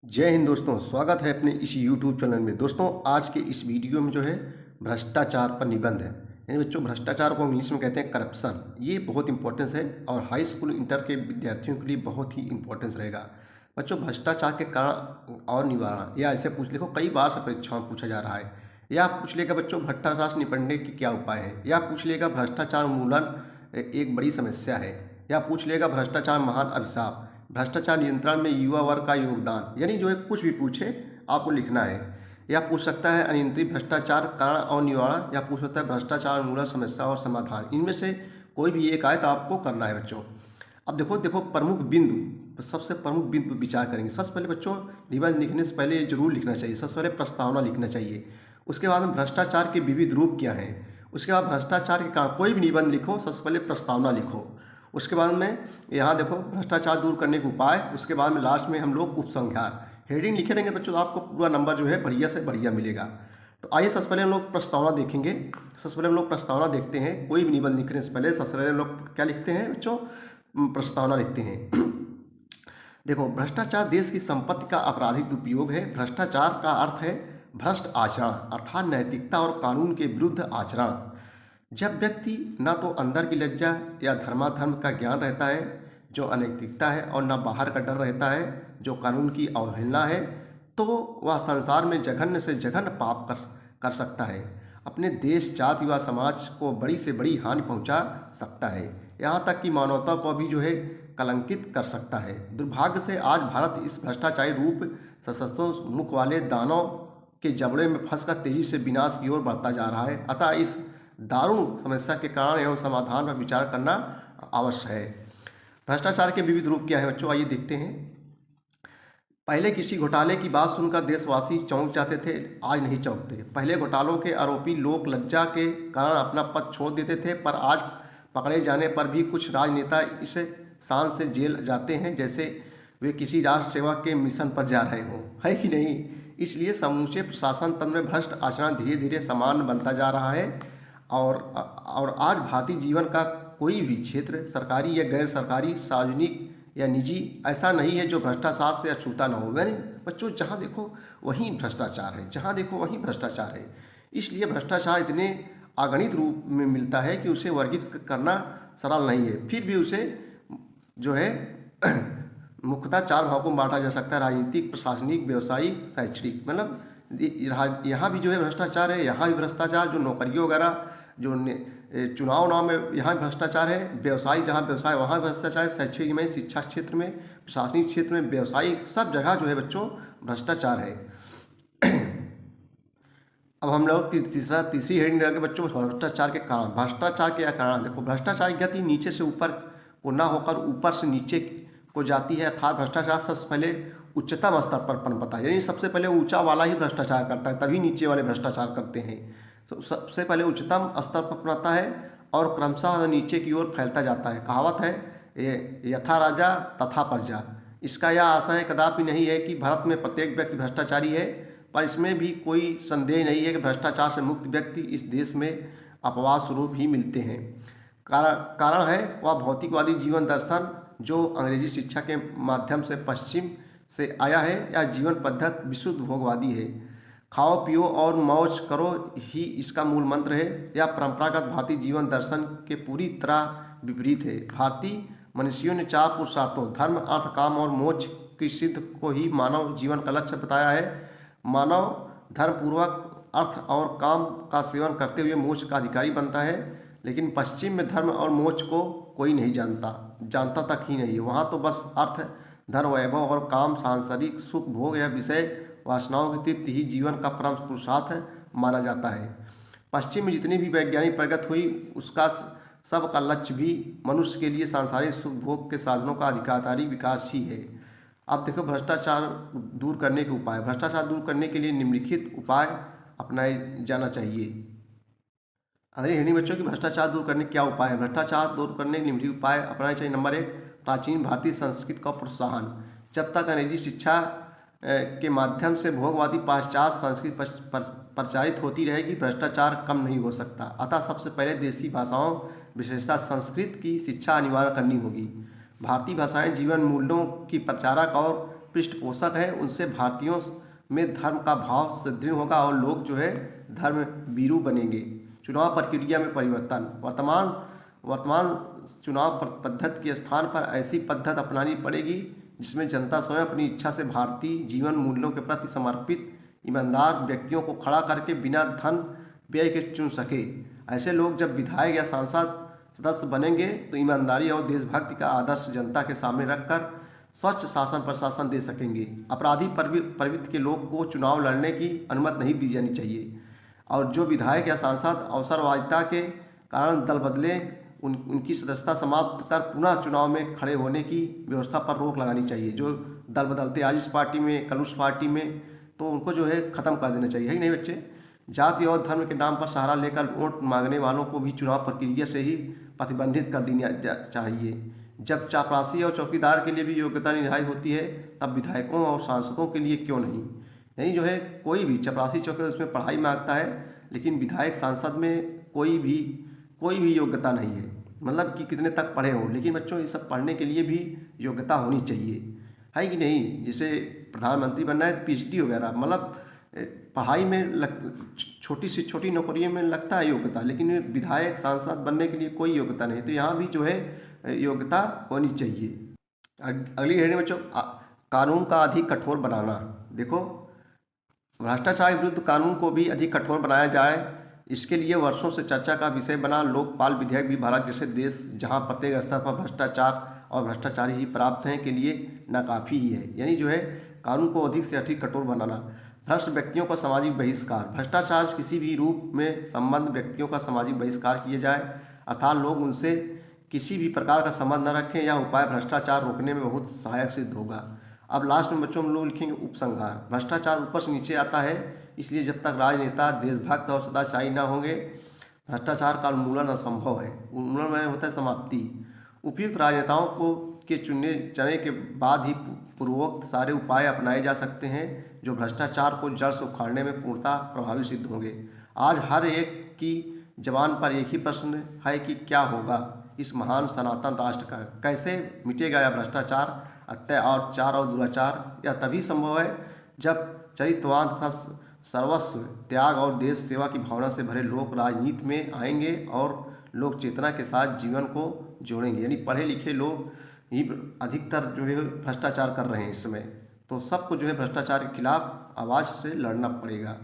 जय हिंद दोस्तों, स्वागत है अपने इस YouTube चैनल में। दोस्तों, आज के इस वीडियो में जो है भ्रष्टाचार पर निबंध है। यानी बच्चों, भ्रष्टाचार को इंग्लिश में कहते हैं करप्शन। ये बहुत इंपॉर्टेंस है और हाई स्कूल इंटर के विद्यार्थियों के लिए बहुत ही इंपॉर्टेंस रहेगा। बच्चों, भ्रष्टाचार के कारण और निवारण या ऐसे पूछ देखो, कई बार से परीक्षाओं में पूछा जा रहा है। या पूछ लेगा बच्चों, भ्रष्टाचार से निपटने के क्या उपाय हैं, या पूछ लेगा भ्रष्टाचार उन्मूलन एक बड़ी समस्या है, या पूछ लेगा भ्रष्टाचार महान अभिशाप, भ्रष्टाचार नियंत्रण में युवा वर्ग का योगदान। यानी जो है कुछ भी पूछे आपको लिखना है। या पूछ सकता है अनियंत्रित भ्रष्टाचार कारण और निवारण, या पूछ सकता है भ्रष्टाचार मूल समस्या और समाधान। इनमें से कोई भी एक आए तो आपको करना है बच्चों। अब देखो देखो प्रमुख बिंदु, सबसे प्रमुख बिंदु विचार करेंगे। सबसे पहले बच्चों, निबंध लिखने से पहले जरूर लिखना चाहिए, सबसे पहले प्रस्तावना लिखना चाहिए। उसके बाद में भ्रष्टाचार के विविध रूप क्या हैं। उसके बाद भ्रष्टाचार के कारण कोई भी निबंध लिखो, सबसे पहले प्रस्तावना लिखो। उसके बाद में यहाँ देखो भ्रष्टाचार दूर करने के उपाय। उसके बाद में लास्ट में हम लोग उपसंहार हेडिंग लिखे रहेंगे बच्चों, तो आपको पूरा नंबर जो है बढ़िया से बढ़िया मिलेगा। तो आइए सबसे पहले हम लोग प्रस्तावना देखेंगे। सबसे पहले हम लोग प्रस्तावना देखते हैं। कोई भी निबंध लिखने से पहले सबसे पहले हम लोग क्या लिखते हैं बच्चों, प्रस्तावना लिखते हैं। देखो, भ्रष्टाचार देश की संपत्ति का आपराधिक दुरुपयोग है। भ्रष्टाचार का अर्थ है भ्रष्ट आचरण, अर्थात नैतिकता और कानून के विरुद्ध आचरण। जब व्यक्ति न तो अंदर की लज्जा या धर्माधर्म का ज्ञान रहता है जो अनैतिकता है, और न बाहर का डर रहता है जो कानून की अवहेलना है, तो वह संसार में जघन्य से जघन्य पाप कर सकता है। अपने देश, जाति व समाज को बड़ी से बड़ी हानि पहुंचा सकता है। यहाँ तक कि मानवता को भी जो है कलंकित कर सकता है। दुर्भाग्य से आज भारत इस भ्रष्टाचारी रूप सशस्त्रों मुख वाले दानव के जबड़े में फंसकर तेजी से विनाश की ओर बढ़ता जा रहा है। अतः इस दारुण समस्या के कारण एवं समाधान पर विचार करना आवश्यक है। भ्रष्टाचार के विविध रूप क्या है बच्चों, आइए देखते हैं। पहले किसी घोटाले की बात सुनकर देशवासी चौंक जाते थे, आज नहीं चौंकते। पहले घोटालों के आरोपी लोग लज्जा के कारण अपना पद छोड़ देते थे, पर आज पकड़े जाने पर भी कुछ राजनेता इस शान से जेल जाते हैं जैसे वे किसी राष्ट्र सेवा के मिशन पर जा रहे हों, है कि नहीं। इसलिए समूचे प्रशासन तंत्र में भ्रष्ट आचरण धीरे धीरे सामान्य बनता जा रहा है। और आज भारतीय जीवन का कोई भी क्षेत्र, सरकारी या गैर सरकारी, सार्वजनिक या निजी, ऐसा नहीं है जो भ्रष्टाचार से अछूता न हो। यानी बच्चों, जहाँ देखो वहीं भ्रष्टाचार है, जहाँ देखो वहीं भ्रष्टाचार है। इसलिए भ्रष्टाचार इतने अगणित रूप में मिलता है कि उसे वर्गीकृत करना सरल नहीं है। फिर भी उसे जो है मुख्यतः चार भागों में बांटा जा सकता है: राजनीतिक, प्रशासनिक, व्यवसायिक, शैक्षणिक। मतलब यहाँ भी जो है भ्रष्टाचार है, यहाँ भी भ्रष्टाचार, जो नौकरियों वगैरह, जो चुनाव नाव में यहाँ भ्रष्टाचार है। व्यवसाय, जहाँ व्यवसाय वहाँ भ्रष्टाचार है। शैक्षिक में, शिक्षा क्षेत्र में, प्रशासनिक क्षेत्र में, व्यवसायिक, सब जगह जो है बच्चों भ्रष्टाचार है। अब हम लोग तीसरी हेडिंग लगाएंगे बच्चों, भ्रष्टाचार के कारण। भ्रष्टाचार के कारण देखो, भ्रष्टाचार की गति नीचे से ऊपर को ना होकर ऊपर से नीचे को जाती है। अर्थात भ्रष्टाचार सबसे पहले उच्चतम स्तर पर पनपता है। यानी सबसे पहले ऊंचा वाला ही भ्रष्टाचार करता है, तभी नीचे वाले भ्रष्टाचार करते हैं। तो सबसे पहले उच्चतम स्तर पर पनपता है और क्रमशः नीचे की ओर फैलता जाता है। कहावत है, ये यथा राजा तथा प्रजा। इसका यह आशय कदापि नहीं है कि भारत में प्रत्येक व्यक्ति भ्रष्टाचारी है, पर इसमें भी कोई संदेह नहीं है कि भ्रष्टाचार से मुक्त व्यक्ति इस देश में अपवाद स्वरूप ही मिलते हैं। कारण है वह भौतिकवादी जीवन दर्शन जो अंग्रेजी शिक्षा के माध्यम से पश्चिम से आया है। यह जीवन पद्धति विशुद्ध भोगवादी है। खाओ पियो और मौज करो ही इसका मूल मंत्र है। यह परंपरागत भारतीय जीवन दर्शन के पूरी तरह विपरीत है। भारतीय मनुष्यों ने चार पुरुषार्थों, धर्म, अर्थ, काम और मोक्ष की सिद्ध को ही मानव जीवन का लक्ष्य बताया है। मानव धर्मपूर्वक अर्थ और काम का सेवन करते हुए मोक्ष का अधिकारी बनता है, लेकिन पश्चिम में धर्म और मोक्ष को कोई नहीं जानता तक ही नहीं। वहाँ तो बस अर्थ, धन, वैभव और काम, सांसारिक सुख, भोग या विषय वासनाओं की तृप्ति ही जीवन का परम पुरुषार्थ माना जाता है। पश्चिम में जितनी भी वैज्ञानिक प्रगति हुई, उसका सबका लक्ष्य भी मनुष्य के लिए सांसारिक सुख भोग के साधनों का अधिकारकारी विकास ही है। अब देखो, भ्रष्टाचार दूर करने के उपाय। भ्रष्टाचार दूर करने के लिए निम्नलिखित उपाय अपनाए जाना चाहिए। अगली हेडिंग बच्चों की, भ्रष्टाचार दूर करने के क्या उपाय है। भ्रष्टाचार दूर करने के निम्नलिखित उपाय अपनाने चाहिए। नंबर 1, प्राचीन भारतीय संस्कृति का प्रोत्साहन। जब तक अंग्रेजी शिक्षा के माध्यम से भोगवादी पाश्चात्य संस्कृति प्रचारित होती रहेगी, भ्रष्टाचार कम नहीं हो सकता। अतः सबसे पहले देसी भाषाओं, विशेषतः संस्कृत की शिक्षा अनिवार्य करनी होगी। भारतीय भाषाएं जीवन मूल्यों की प्रचारक और पृष्ठपोषक है उनसे भारतीयों में धर्म का भाव सुदृढ़ होगा और लोग जो है धर्म भीरू बनेंगे। चुनाव प्रक्रिया में परिवर्तन। वर्तमान वर्तमान चुनाव पद्धति के स्थान पर ऐसी पद्धति अपनानी पड़ेगी जिसमें जनता स्वयं अपनी इच्छा से भारतीय जीवन मूल्यों के प्रति समर्पित ईमानदार व्यक्तियों को खड़ा करके बिना धन व्यय के चुन सके। ऐसे लोग जब विधायक या सांसद सदस्य बनेंगे तो ईमानदारी और देशभक्ति का आदर्श जनता के सामने रखकर स्वच्छ शासन प्रशासन दे सकेंगे। अपराधी प्रवृत्ति के लोग को चुनाव लड़ने की अनुमति नहीं दी जानी चाहिए और जो विधायक या सांसद अवसरवादिता के कारण दल बदले उनकी सदस्यता समाप्त कर पुनः चुनाव में खड़े होने की व्यवस्था पर रोक लगानी चाहिए। जो दल बदलते आज इस पार्टी में कल उस पार्टी में, तो उनको जो है ख़त्म कर देना चाहिए, है ही नहीं बच्चे। जाति और धर्म के नाम पर सहारा लेकर वोट मांगने वालों को भी चुनाव प्रक्रिया से ही प्रतिबंधित कर देना चाहिए। जब चापरासी और चौकीदार के लिए भी योग्यता निर्धारित होती है तब विधायकों और सांसदों के लिए क्यों नहीं। यानी जो है कोई भी चपरासी चौकीदार उसमें पढ़ाई मांगता है, लेकिन विधायक सांसद में कोई भी योग्यता नहीं है, मतलब कि कितने तक पढ़े हो। लेकिन बच्चों ये सब पढ़ने के लिए भी योग्यता होनी चाहिए, है कि नहीं। जैसे प्रधानमंत्री बनना है तो PhD वगैरह, मतलब पढ़ाई में छोटी से छोटी नौकरियों में लगता है योग्यता, लेकिन विधायक सांसद बनने के लिए कोई योग्यता नहीं। तो यहाँ भी जो है योग्यता होनी चाहिए। अगली हेडिंग बच्चों, कानून का अधिक कठोर बनाना। देखो, भ्रष्टाचार विरुद्ध कानून को भी अधिक कठोर बनाया जाए, इसके लिए वर्षों से चर्चा का विषय बना लोकपाल विधेयक भी भारत जैसे देश जहां प्रत्येक स्तर पर भ्रष्टाचार और भ्रष्टाचारी ही प्राप्त हैं के लिए नाकाफ़ी ही है। यानी जो है कानून को अधिक से अधिक कठोर बनाना। भ्रष्ट व्यक्तियों का सामाजिक बहिष्कार। भ्रष्टाचार किसी भी रूप में संबंध व्यक्तियों का सामाजिक बहिष्कार किया जाए, अर्थात लोग उनसे किसी भी प्रकार का संबंध न रखें। यह उपाय भ्रष्टाचार रोकने में बहुत सहायक सिद्ध होगा। अब लास्ट में बच्चों हम लोग लिखेंगे उपसंहार। भ्रष्टाचार ऊपर से नीचे आता है, इसलिए जब तक राजनेता देशभक्त और सदाचारी न होंगे भ्रष्टाचार का उन्मूलन असंभव है। उन्मूलन में होता है समाप्ति। उपयुक्त राजनेताओं को के चुने के बाद ही पूर्वोक्त सारे उपाय अपनाए जा सकते हैं जो भ्रष्टाचार को जड़ से उखाड़ने में पूर्णतः प्रभावी सिद्ध होंगे। आज हर एक की जबान पर एक ही प्रश्न है कि क्या होगा इस महान सनातन राष्ट्र का, कैसे मिटेगा यह भ्रष्टाचार, अत्याचार और दुराचार। यह तभी संभव है जब चरित्रवान तथा सर्वस्व त्याग और देश सेवा की भावना से भरे लोग राजनीति में आएंगे और लोक चेतना के साथ जीवन को जोड़ेंगे। यानी पढ़े लिखे लोग ही अधिकतर जो है भ्रष्टाचार कर रहे हैं इस समय, तो सबको जो है भ्रष्टाचार के खिलाफ आवाज़ से लड़ना पड़ेगा।